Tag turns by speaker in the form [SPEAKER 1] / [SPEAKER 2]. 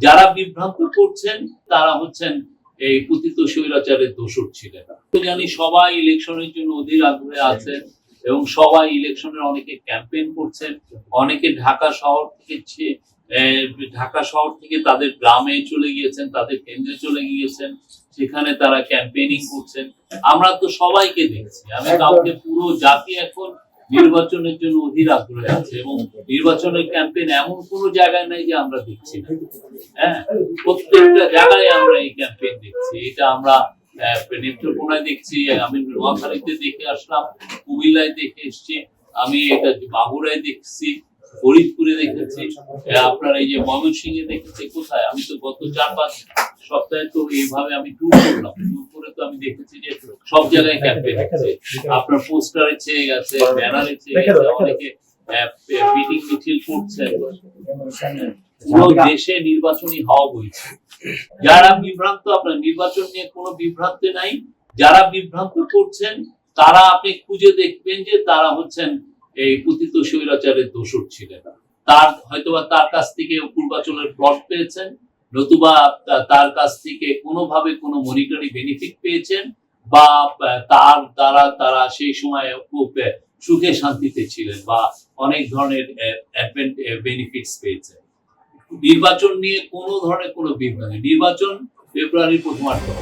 [SPEAKER 1] যারা বিভ্রান্ত করছেন তারা হচ্ছেন এই পতিত স্বৈরাচারের দোসর ছিলেন। জানি সবাই ইলেকশনের জন্য অধীর আগ্রহে আছেন এবং সবাই ইলেকশনের অনেকে ক্যাম্পেইন করছেন, অনেকে ঢাকা শহর থেকে তাদের গ্রামে চলে গিয়েছেন, তাদের কেন্দ্রে চলে গিয়েছেন, সেখানে তারা ক্যাম্পেইনিং করছেন। আমরা তো সবাইকে দেখছি, আমি কাউকে পুরো জাতি এখন নির্বাচনের জন্য অধীর আগ্রহে আছে এবং নির্বাচনের ক্যাম্পেইন এমন কোনো জায়গায় নাই যে আমরা দেখছি না। হ্যাঁ, প্রত্যেকটা জায়গায় আমরা এই ক্যাম্পেইন দেখছি। এটা আমরা নেত্রকোনায় দেখছি, আমি নোয়াখালীতে দেখে আসলাম, কুমিল্লায় দেখে এসছি, আমি এটা মাগুরায় দেখছি, ফরিদপুরে দেখেছি, আপনার এই যে ময়মনসিংহে দেখেছি। কোথায় আমি তো গত 4-5 সপ্তাহে তো এইভাবে আমি ট্যুর করলাম, ট্যুর করে তো আমি দেখেছি যে সব জায়গায় ক্যাম্পেইন হচ্ছে। আপনার পোস্টারে ছেয়ে গেছে, ব্যানারে ছেয়ে গেছে, অনেকে মিটিং মিছিল করছে। পুরো দেশে নির্বাচনী হওয়া বইছে। যারা বিভ্রান্ত, আপনার নির্বাচন নিয়ে কোনো বিভ্রান্তি নাই, যারা বিভ্রান্ত করছেন তারা আপনি খুঁজে দেখবেন যে তারা হচ্ছেন এই পতিত স্বৈরাচারের দোসর ছিলেন। হয়তোবা তার কাছ থেকে পূর্বাচলের প্লট পেয়েছেন, নতুবা তার কাছ থেকে কোনোভাবে কোনো মনিটারি বেনিফিট পেয়েছেন, বা তার দ্বারা তারা সেই সময় খুব সুখে শান্তিতে ছিলেন বা অনেক ধরনের বেনিফিটস পেয়েছেন। নির্বাচন নিয়ে কোনো ধরনের কোনো বিভ্রান্তি, নির্বাচন ফেব্রুয়ারির প্রথমার্ধে।